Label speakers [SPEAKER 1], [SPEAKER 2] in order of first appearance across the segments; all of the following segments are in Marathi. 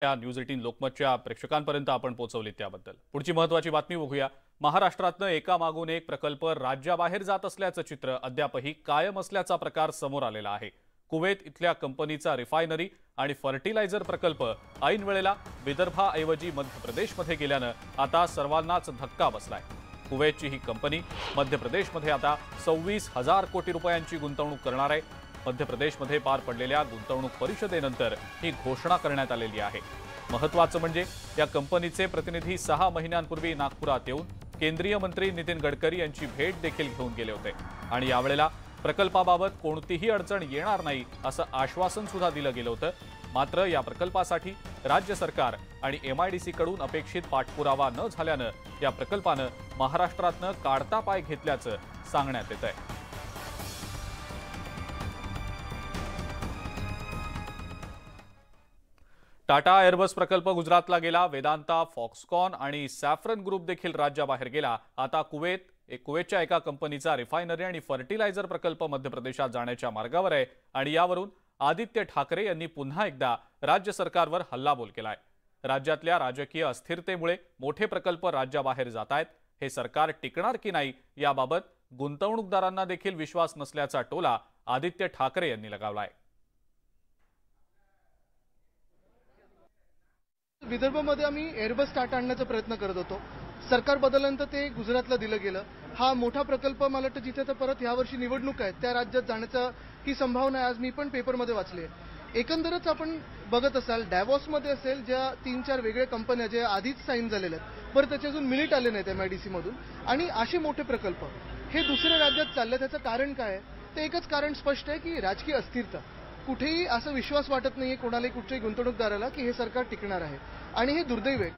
[SPEAKER 1] या न्यूज 18 लोकमतच्या प्रेक्षकांपर्यंत आपण पोहोचवली त्याबद्दल पुढची महत्त्वाची बातमी बघूया। महाराष्ट्रातनं एकामागून एक प्रकल्प राज्याबाहेर जात असल्याचं चित्र अद्यापही कायम असल्याचा प्रकार समोर आलेला आहे। कुवेत इथल्या कंपनीचा रिफायनरी आणि फर्टिलायझर प्रकल्प ऐन वेळेला विदर्भाऐवजी मध्य प्रदेशमध्ये गेल्यानं आता सर्वांनाच धक्का बसलाय। कुवेतची ही कंपनी मध्य प्रदेशमध्ये आता 26,000 कोटी रुपयांची गुंतवणूक करणार आहे। मध्य प्रदेशमध्ये पार पडलेल्या गुंतवणूक परिषदेनंतर ही घोषणा करण्यात आलेली आहे। महत्त्वाचं म्हणजे या कंपनीचे प्रतिनिधी 6 महिन्यांपूर्वी नागपुरात येऊन केंद्रीय मंत्री नितीन गडकरी यांची भेट देखील घेऊन गेले होते आणि यावेळेला प्रकल्पाबाबत कोणतीही अडचण येणार नाही असं आश्वासन सुद्धा दिलं गेलं होतं। मात्र या प्रकल्पासाठी राज्य सरकार आणि MIDC कडून अपेक्षित पाठपुरावा न झाल्यानं या प्रकल्पानं महाराष्ट्रातनं काढता पाय घेतल्याचं सांगण्यात येतंय। टाटा एअरबस प्रकल्प गुजरातला गेला। वेदांता, फॉक्सकॉन आणि सॅफ्रन ग्रुप देखील राज्याबाहेर गेला। आता कुवेतच्या एका कंपनीचा रिफायनरी आणि फर्टिलायझर प्रकल्प मध्य प्रदेशात जाण्याच्या मार्गावर आहे आणि यावरून आदित्य ठाकरे यांनी पुन्हा एकदा राज्य सरकारवर हल्लाबोल केलाय। राज्यातल्या राजकीय अस्थिरतेमुळे मोठे प्रकल्प राज्याबाहेर जात आहेत। हे सरकार टिकणार की नाही याबाबत गुंतवणूकदारांना देखील विश्वास नसल्याचा टोला आदित्य ठाकरे यांनी लगावलाय।
[SPEAKER 2] विदर्भामध्ये आम्ही एअरबस टाटा आणण्याचा प्रयत्न करत होतो। सरकार बदलल्यानंतर ते गुजरातला दिलं गेलं। हा मोठा प्रकल्प मला वाटतं जिथे तर परत यावर्षी निवडणूक आहे त्या राज्यात जाण्याचा ही संभावना आहे। आज मी पण पेपरमध्ये वाचली आहे। एकंदरच आपण बघत असाल डॅव्हॉसमध्ये असेल ज्या 3-4 वेगळ्या कंपन्या ज्या आधीच साईन झालेल्या आहेत बरं त्याचे अजून मिनिट आले नाहीत MIDC मधून आणि असे मोठे प्रकल्प हे दुसऱ्या राज्यात चालले। त्याचं कारण काय आहे? ते एकच कारण स्पष्ट आहे की राजकीय अस्थिरता। कुठेही असं विश्वास वाटत नाहीये कोणालाही कुठच्याही गुंतवणूकदाराला की हे सरकार टिकणार आहे आणि हे दुर्दैव आहे।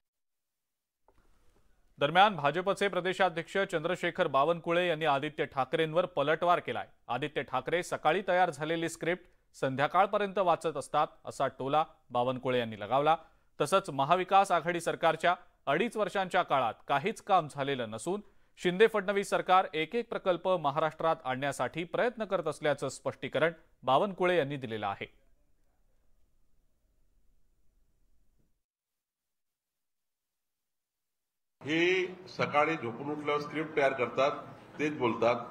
[SPEAKER 1] दरम्यान भाजपचे प्रदेशाध्यक्ष चंद्रशेखर बावनकुळे यांनी आदित्य ठाकरेंवर पलटवार केलाय। आदित्य ठाकरे सकाळी तयार झालेली स्क्रिप्ट संध्याकाळपर्यंत वाचत असतात असा टोला बावनकुळे यांनी लगावला। तसंच महाविकास आघाडी सरकारच्या 2.5 वर्षांच्या काळात काहीच काम झालेलं नसून शिंदे फडणवीस सरकार एक प्रकल्प महाराष्ट्रात आणण्यासाठी प्रयत्न करत असल्याचं स्पष्टीकरण बावनकुळे यांनी दिलेलं आहे।
[SPEAKER 3] हे सकाळी झोपून उठल्यावर स्क्रिप्ट तयार करतात, तेच बोलतात,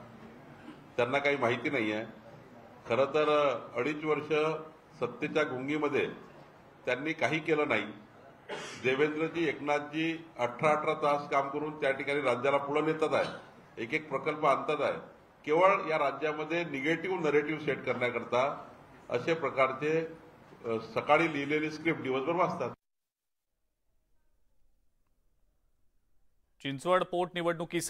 [SPEAKER 3] त्यांना काही माहिती नाहीये। खरं तर 2.5 वर्ष सत्तेच्या गुंगीमध्ये त्यांनी काही केलं नाही। देवेंद्रजी, एकनाथजी 18 तास काम करून त्या ठिकाणी राज्याला पुढे नेतात आहे, एक प्रकल्प आणतात आहे। केवळ या राज्यामध्ये निगेटिव्ह नरेटिव्ह सेट करण्याकरता असे प्रकारचे सकाळी लिहिलेली स्क्रिप्ट दिवसभर वाचतात।
[SPEAKER 1] चिंचवड पोटनिवडणुकीसाठी